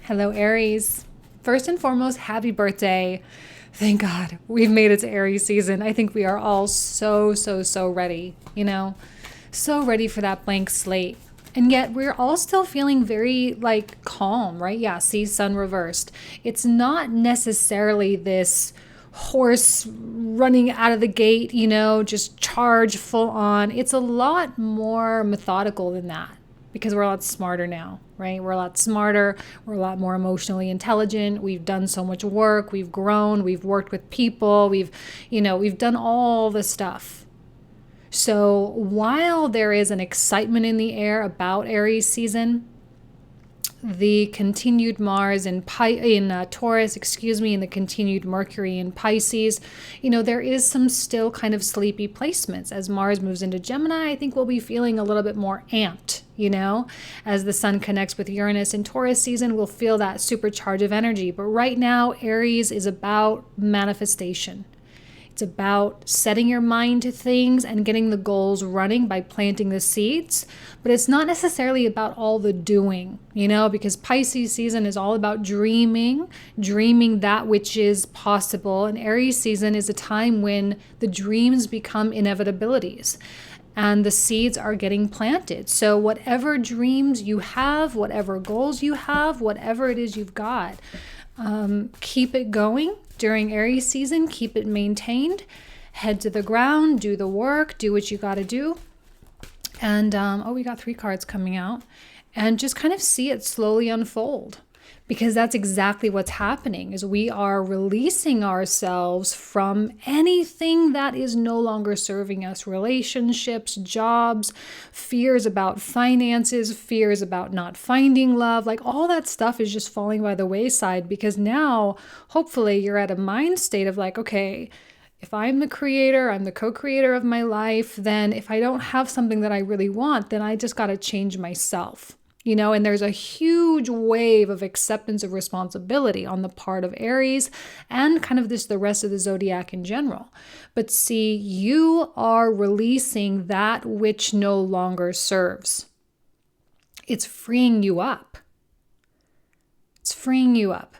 Hello, Aries. First and foremost, happy birthday. Thank God we've made it to Aries season. I think we are all so ready, so ready for that blank slate. And yet we're all still feeling very calm, right? Yeah, see, sun reversed. It's not necessarily this horse running out of the gate, just charge full on. It's a lot more methodical than that because we're a lot smarter now, right? We're a lot smarter. We're a lot more emotionally intelligent. We've done so much work. We've grown. We've worked with people. We've done all the stuff. So while there is an excitement in the air about Aries season, the continued Mars in Taurus, and the continued Mercury in Pisces, there is some still kind of sleepy placements. As Mars moves into Gemini, I think we'll be feeling a little bit more amped, as the sun connects with Uranus in Taurus season, we'll feel that supercharge of energy. But right now, Aries is about manifestation. It's about setting your mind to things and getting the goals running by planting the seeds. But it's not necessarily about all the doing, because Pisces season is all about dreaming that which is possible. And Aries season is a time when the dreams become inevitabilities and the seeds are getting planted. So whatever dreams you have, whatever goals you have, whatever it is you've got, keep it going during Aries season, keep it maintained, head to the ground, do the work, do what you got to do. And, we got 3 cards coming out, and just kind of see it slowly unfold, because that's exactly what's happening is we are releasing ourselves from anything that is no longer serving us, relationships, jobs, fears about finances, fears about not finding love, all that stuff is just falling by the wayside, because now hopefully you're at a mind state of okay, if I'm the creator, I'm the co-creator of my life, then if I don't have something that I really want, then I just got to change myself. And there's a huge wave of acceptance of responsibility on the part of Aries and kind of the rest of the zodiac in general. But see, you are releasing that which no longer serves. It's freeing you up. It's freeing you up.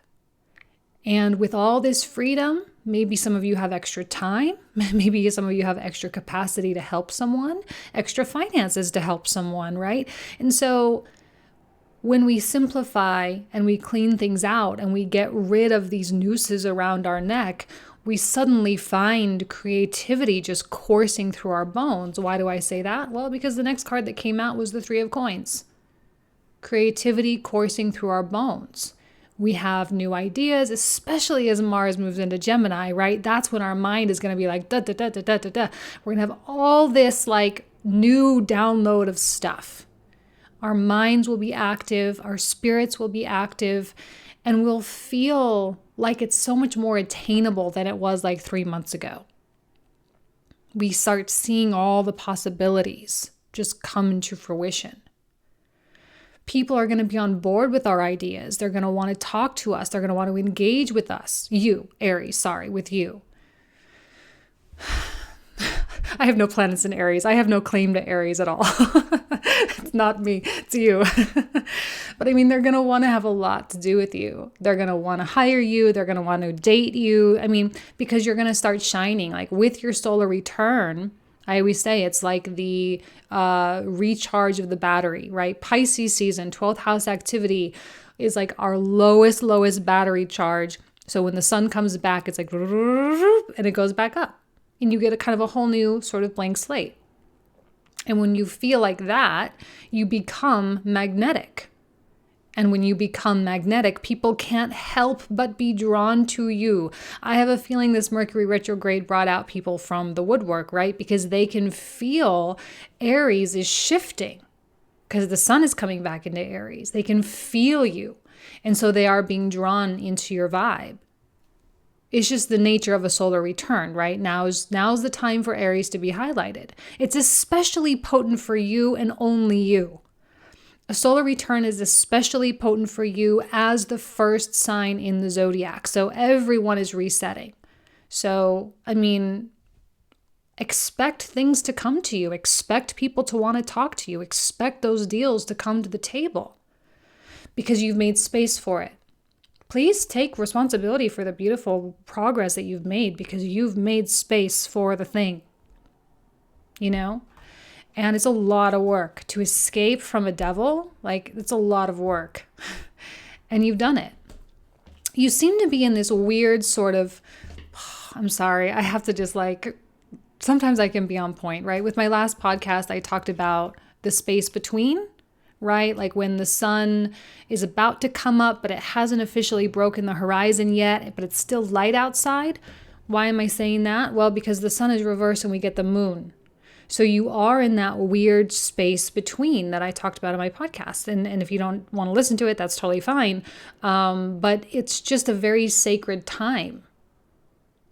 And with all this freedom, maybe some of you have extra time. Maybe some of you have extra capacity to help someone, extra finances to help someone, right? And so when we simplify and we clean things out and we get rid of these nooses around our neck, we suddenly find creativity just coursing through our bones. Why do I say that? Well, because the next card that came out was the 3 of Coins. Creativity coursing through our bones. We have new ideas, especially as Mars moves into Gemini, right? That's when our mind is going to be da, da, da, da, da, da, da. We're going to have all this new download of stuff. Our minds will be active, our spirits will be active, and we'll feel like it's so much more attainable than it was 3 months ago. We start seeing all the possibilities just come into fruition. People are going to be on board with our ideas. They're going to want to talk to us. They're going to want to engage with us. With you. I have no planets in Aries. I have no claim to Aries at all. It's not me, it's you. But they're going to want to have a lot to do with you. They're going to want to hire you. They're going to want to date you. Because you're going to start shining. With your solar return, I always say it's like the recharge of the battery, right? Pisces season, 12th house activity is our lowest battery charge. So when the sun comes back, it's and it goes back up. And you get a kind of a whole new sort of blank slate. And when you feel like that, you become magnetic. And when you become magnetic, people can't help but be drawn to you. I have a feeling this Mercury retrograde brought out people from the woodwork, right? Because they can feel Aries is shifting because the sun is coming back into Aries. They can feel you. And so they are being drawn into your vibe. It's just the nature of a solar return, right? Now's the time for Aries to be highlighted. It's especially potent for you and only you. A solar return is especially potent for you as the first sign in the zodiac. So everyone is resetting. So, expect things to come to you. Expect people to want to talk to you. Expect those deals to come to the table. because you've made space for it. Please take responsibility for the beautiful progress that you've made because you've made space for the thing, you know? And it's a lot of work to escape from a devil. Like, it's a lot of work. And you've done it. You seem to be in this weird sort of, I'm sorry, I have to just like, sometimes I can be on point, right? With my last podcast, I talked about the space between, right? Like when the sun is about to come up, but it hasn't officially broken the horizon yet, but it's still light outside. Why am I saying that? Well, because the sun is reversed and we get the moon. So you are in that weird space between that I talked about in my podcast. And if you don't want to listen to it, that's totally fine. But it's just a very sacred time.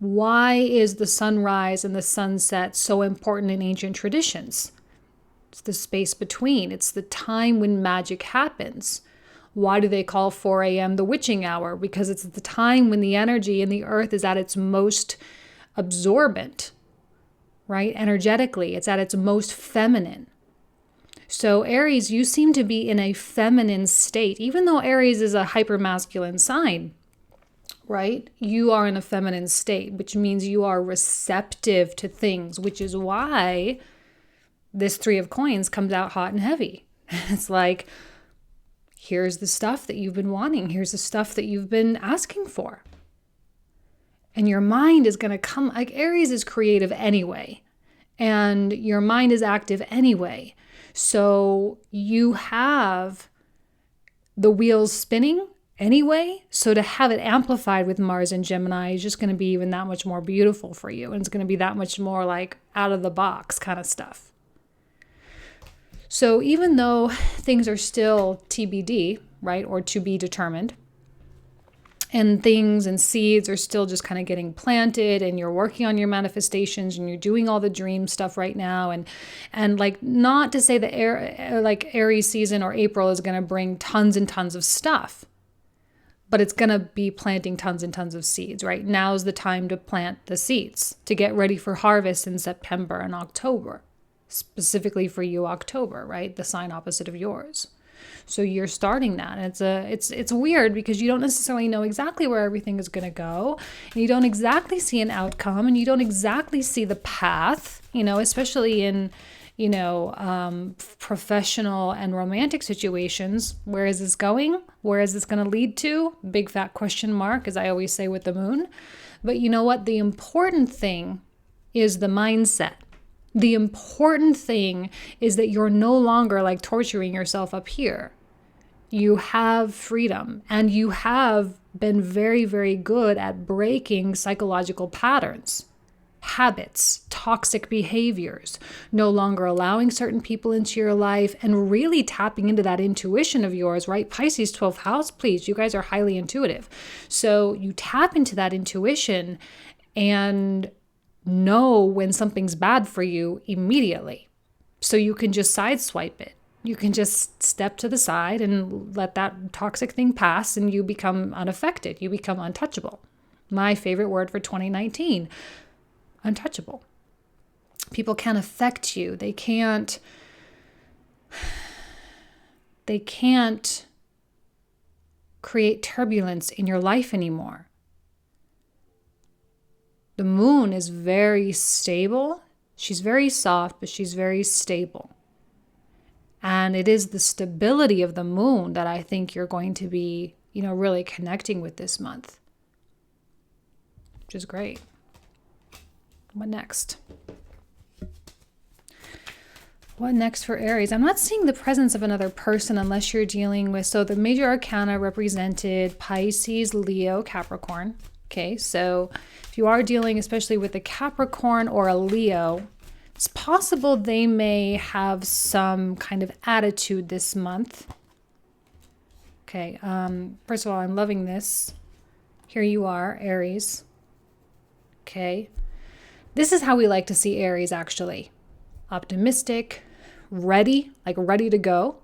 Why is the sunrise and the sunset so important in ancient traditions? It's the space between. It's the time when magic happens. Why do they call 4 a.m. the witching hour? Because it's the time when the energy in the earth is at its most absorbent, right? Energetically, it's at its most feminine. So Aries, you seem to be in a feminine state, even though Aries is a hypermasculine sign, right? You are in a feminine state, which means you are receptive to things, which is why this 3 of coins comes out hot and heavy. It's like, here's the stuff that you've been wanting. Here's the stuff that you've been asking for. And your mind is going to come, like Aries is creative anyway, and your mind is active anyway. So you have the wheels spinning anyway. So to have it amplified with Mars and Gemini is just going to be even that much more beautiful for you. And it's going to be that much more like out of the box kind of stuff. So even though things are still TBD, right, or to be determined, and things and seeds are still just kind of getting planted, and you're working on your manifestations and you're doing all the dream stuff right now, and like, not to say that Aries season or April is going to bring tons and tons of stuff, but it's going to be planting tons and tons of seeds, right? Now's the time to plant the seeds to get ready for harvest in September and October. Specifically for you, October, right? The sign opposite of yours. So you're starting that. And it's weird because you don't necessarily know exactly where everything is going to go. And you don't exactly see an outcome, and you don't exactly see the path, especially in, professional and romantic situations. Where is this going? Where is this going to lead to? Big fat question mark, as I always say with the moon. But you know what? The important thing is the mindset. The important thing is that you're no longer like torturing yourself up here. You have freedom, and you have been very, very good at breaking psychological patterns, habits, toxic behaviors, no longer allowing certain people into your life, and really tapping into that intuition of yours, right? Pisces 12th house, please, you guys are highly intuitive. So you tap into that intuition and know when something's bad for you immediately. So you can just sideswipe it. You can just step to the side and let that toxic thing pass, and you become unaffected. You become untouchable. My favorite word for 2019, untouchable. People can't affect you. They can't create turbulence in your life anymore. The moon is very stable. She's very soft, but she's very stable. And it is the stability of the moon that I think you're going to be, really connecting with this month, which is great. What next? What next for Aries? I'm not seeing the presence of another person unless you're dealing with, so the major arcana represented Pisces, Leo, Capricorn. Okay, so if you are dealing especially with a Capricorn or a Leo, it's possible they may have some kind of attitude this month. Okay, first of all, I'm loving this. Here you are, Aries. Okay, this is how we like to see Aries actually. Optimistic, ready to go,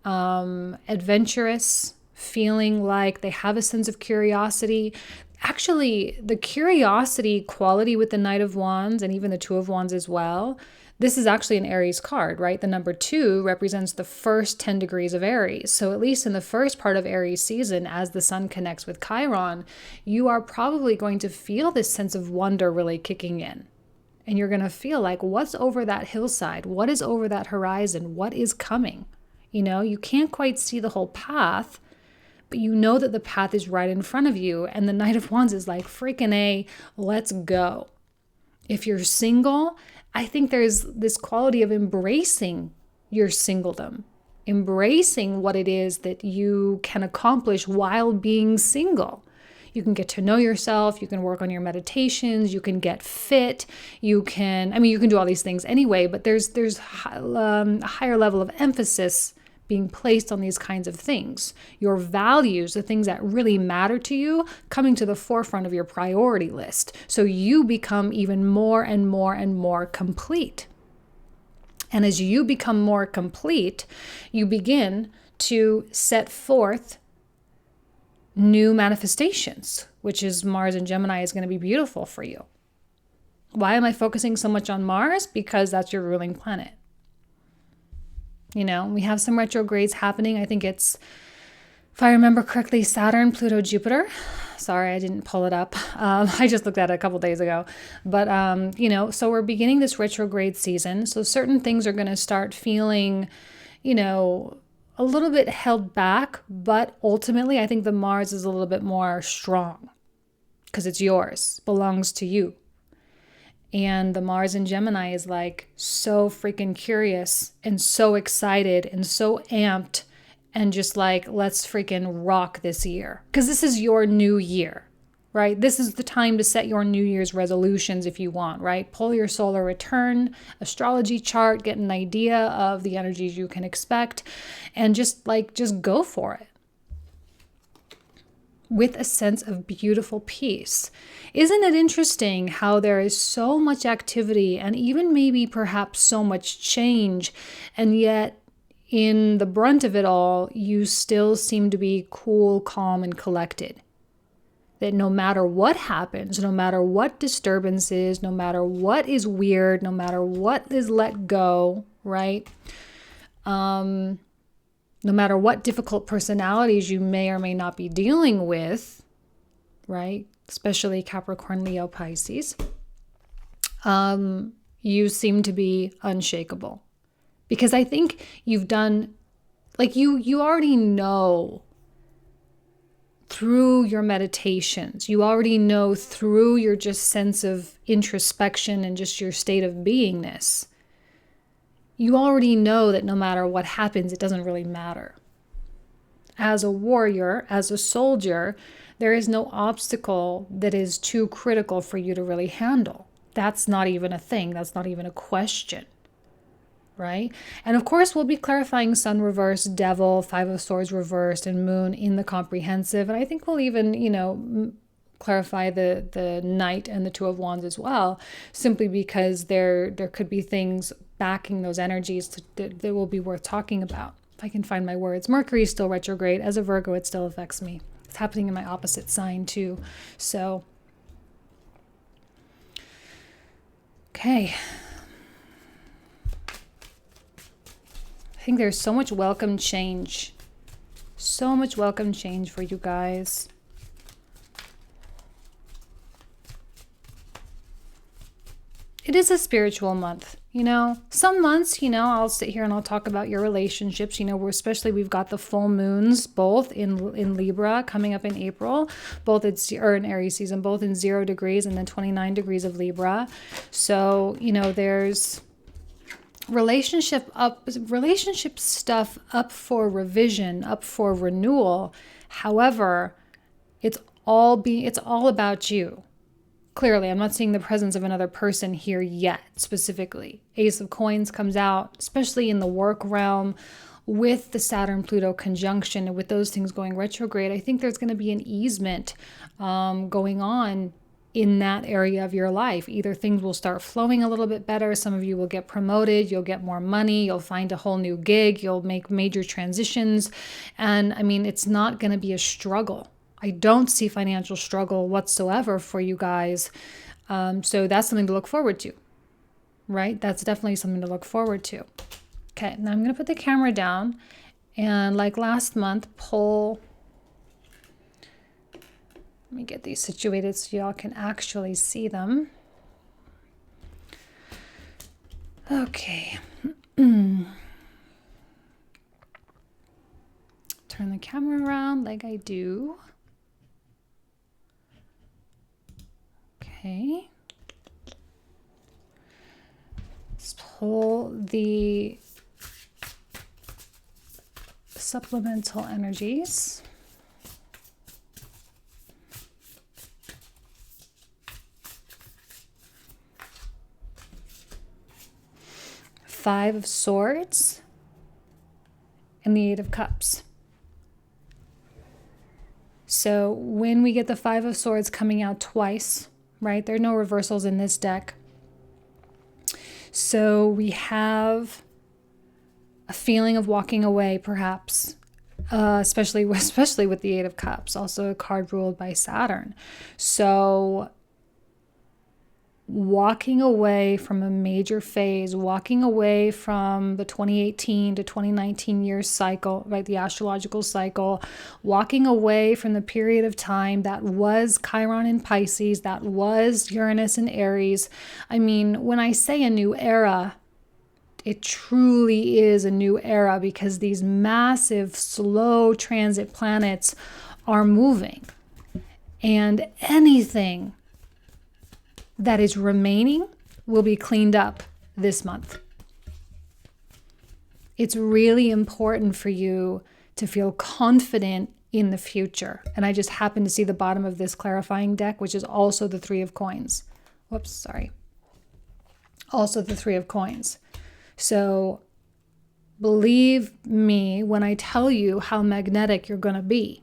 adventurous, feeling like they have a sense of curiosity. Actually, the curiosity quality with the Knight of Wands and even the Two of Wands as well, This is actually an Aries card, right? The number 2 represents the first 10 degrees of Aries. So at least in the first part of Aries season, as the sun connects with Chrion, you are probably going to feel this sense of wonder really kicking in. And you're going to feel like, what's over that hillside? What is over that horizon? What is coming? You know, you can't quite see the whole path, but you know that the path is right in front of you. And the Knight of Wands is like, freaking A, let's go. If you're single, I think there's this quality of embracing your singledom, embracing what it is that you can accomplish while being single. You can get to know yourself. You can work on your meditations. You can get fit. You can do all these things anyway, but there's a higher level of emphasis being placed on these kinds of things. Your values, the things that really matter to you, coming to the forefront of your priority list. So you become even more and more and more complete. And as you become more complete, you begin to set forth new manifestations, which is Mars and Gemini is going to be beautiful for you. Why am I focusing so much on Mars? Because that's your ruling planet. You know, we have some retrogrades happening. I think it's, if I remember correctly, Saturn, Pluto, Jupiter. Sorry, I didn't pull it up. I just looked at it a couple days ago. But, so we're beginning this retrograde season. So certain things are going to start feeling, a little bit held back. But ultimately, I think the Mars is a little bit more strong because it's yours, belongs to you. And the Mars in Gemini is like so freaking curious and so excited and so amped and just like, let's freaking rock this year. Because this is your new year, right? This is the time to set your New Year's resolutions if you want, right? Pull your solar return, astrology chart, get an idea of the energies you can expect, and just go for it with a sense of beautiful peace. Isn't it interesting how there is so much activity and even maybe perhaps so much change, and yet in the brunt of it all, you still seem to be cool, calm, and collected? That no matter what happens, no matter what disturbances, no matter what is weird, no matter what is let go, right? No matter what difficult personalities you may or may not be dealing with, right? Especially Capricorn, Leo, Pisces, you seem to be unshakable. Because I think you've done, you already know through your meditations, you already know through your just sense of introspection and just your state of beingness, you already know that no matter what happens, it doesn't really matter. As a warrior, as a soldier, there is no obstacle that is too critical for you to really handle. That's not even a thing. That's not even a question, right? And of course, we'll be clarifying Sun reversed, Devil, Five of Swords reversed, and Moon in the comprehensive. And I think we'll even, clarify the Knight and the Two of Wands as well, simply because there could be things backing those energies that will be worth talking about. If I can find my words. Mercury is still retrograde. As a Virgo, it still affects me. It's happening in my opposite sign too. So, okay. I think there's so much welcome change. So much welcome change for you guys. It is a spiritual month, Some months, I'll sit here and I'll talk about your relationships. We've got the full moons, both in Libra coming up in April, in Aries season, both in 0 degrees and then 29 degrees of Libra. So, there's relationship stuff up for revision, up for renewal. However, it's all about you. Clearly, I'm not seeing the presence of another person here yet, specifically. Ace of Coins comes out, especially in the work realm, with the Saturn-Pluto conjunction, and with those things going retrograde. I think there's going to be an easement going on in that area of your life. Either things will start flowing a little bit better, some of you will get promoted, you'll get more money, you'll find a whole new gig, you'll make major transitions, and it's not going to be a struggle. I don't see financial struggle whatsoever for you guys. So that's something to look forward to. right? That's definitely something to look forward to. Okay, now I'm going to put the camera down and like last month, pull. Let me get these situated so y'all can actually see them. Okay. Turn the camera around like I do. Okay. Let's pull the supplemental energies. Five of Swords and the Eight of Cups. So when we get the Five of Swords coming out twice, right? There are no reversals in this deck. So we have a feeling of walking away, perhaps, especially with the Eight of Cups, also a card ruled by Saturn. So walking away from a major phase, walking away from the 2018 to 2019 year cycle, right? The astrological cycle, walking away from the period of time that was Chrion in Pisces, that was Uranus in Aries. I mean, when I say a new era, it truly is a new era because these massive, slow transit planets are moving. And anything that is remaining will be cleaned up this month. It's really important for you to feel confident in the future. And I just happen to see the bottom of this clarifying deck, which is also the Three of Coins. Whoops, sorry. Also the Three of Coins. So believe me when I tell you how magnetic you're going to be.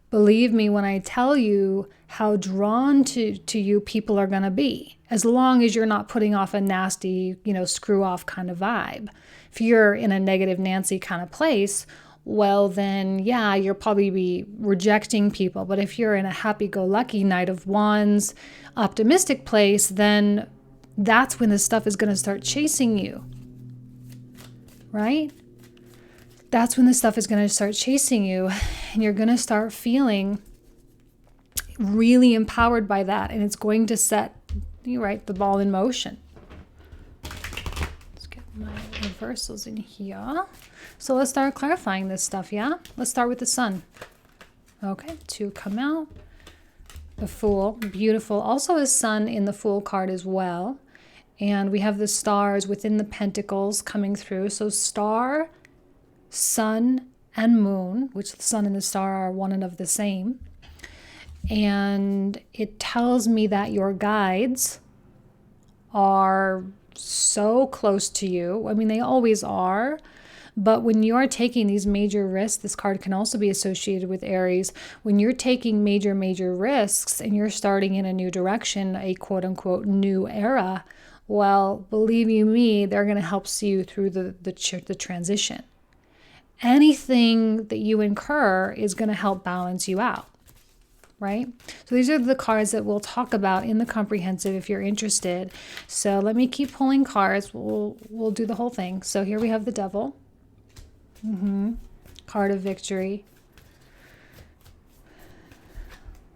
Believe me when I tell you how drawn to you people are going to be, as long as you're not putting off a nasty, screw off kind of vibe. If you're in a negative Nancy kind of place, well, then, yeah, you'll probably be rejecting people. But if you're in a happy-go-lucky Knight of Wands, optimistic place, then that's when this stuff is going to start chasing you, right? That's when this stuff is going to start chasing you, and you're going to start feeling really empowered by that, and it's going to set the ball in motion. Let's get my reversals in here. So let's start clarifying this stuff, yeah? Let's start with the Sun. Okay, two come out. The Fool, beautiful. Also a Sun in the Fool card as well. And we have the stars within the pentacles coming through. So Star, Sun, and Moon, which the Sun and the Star are one and of the same. And it tells me that your guides are so close to you. I mean, they always are. But when you're taking these major risks, this card can also be associated with Aries. When you're taking major risks and you're starting in a new direction, a quote unquote new era, well, believe you me, they're going to help see you through the transition. Anything that you incur is going to help balance you out, right? So these are the cards that we'll talk about in the comprehensive if you're interested. So let me keep pulling cards. We'll do the whole thing. So here we have the Devil. Card of Victory.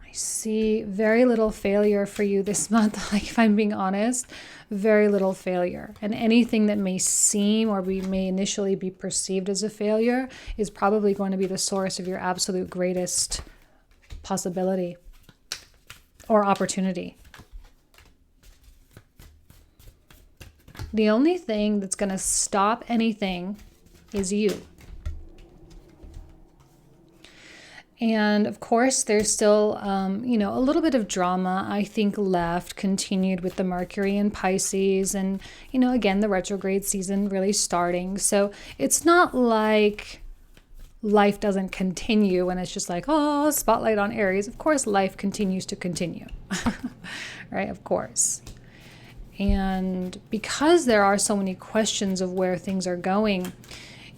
I see very little failure for you this month. Like, if I'm being honest, very little failure. And anything that may seem or may initially be perceived as a failure is probably going to be the source of your absolute greatest possibility or opportunity. The only thing that's going to stop anything is you. And of course, there's still, a little bit of drama, I think, left, continued with the Mercury in Pisces and, again, the retrograde season really starting. So it's not like life doesn't continue and it's just like, oh, spotlight on Aries. Of course, life continues to continue, right? Of course. And because there are so many questions of where things are going,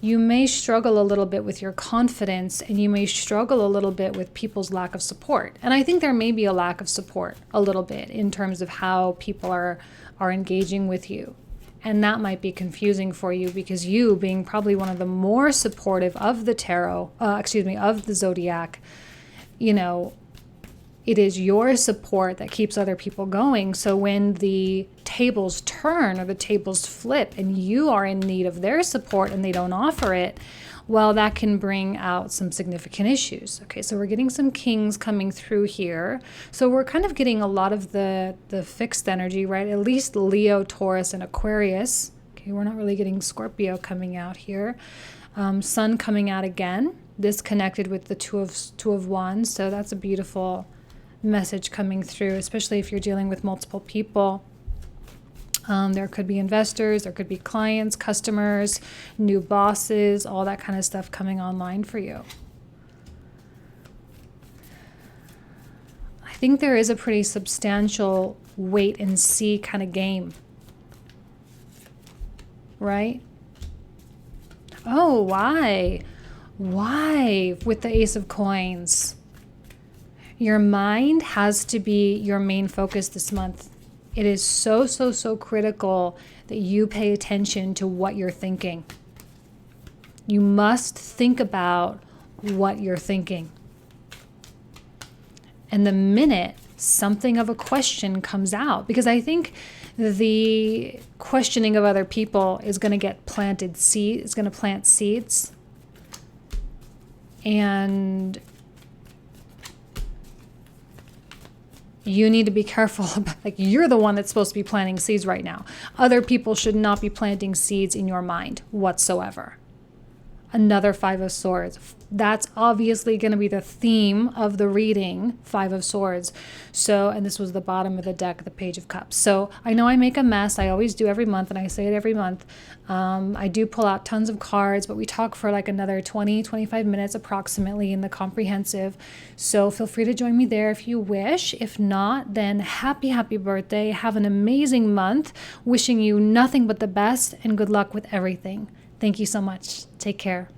you may struggle a little bit with your confidence, and you may struggle a little bit with people's lack of support. And I think there may be a lack of support a little bit in terms of how people are engaging with you. And that might be confusing for you, because you, being probably one of the more supportive of the tarot, of the zodiac, you know, it is your support that keeps other people going. So when the tables turn or the tables flip and you are in need of their support and they don't offer it, well, that can bring out some significant issues. Okay, so we're getting some kings coming through here. So we're kind of getting a lot of the fixed energy, right? At least Leo, Taurus, and Aquarius. Okay, we're not really getting Scorpio coming out here. Sun coming out again. This connected with the two of Wands. So that's a beautiful message coming through, especially if you're dealing with multiple people. There could be investors, there could be clients, customers, new bosses, all that kind of stuff coming online for you. I think there is a pretty substantial wait and see kind of game, right? Oh, why? Why with the Ace of Coins? Your mind has to be your main focus this month. It is so, so, so critical that you pay attention to what you're thinking. You must think about what you're thinking. And the minute something of a question comes out, because I think the questioning of other people is going to get planted seeds, it's going to plant seeds. And you need to be careful about, like, you're the one that's supposed to be planting seeds right now. Other people should not be planting seeds in your mind whatsoever. Another Five of Swords. That's obviously going to be the theme of the reading, Five of Swords. So, and this was the bottom of the deck, the Page of Cups. So I know I make a mess. I always do every month, and I say it every month. I do pull out tons of cards, but we talk for like another 20, 25 minutes approximately in the comprehensive. So feel free to join me there if you wish. If not, then happy birthday. Have an amazing month. Wishing you nothing but the best and good luck with everything. Thank you so much. Take care.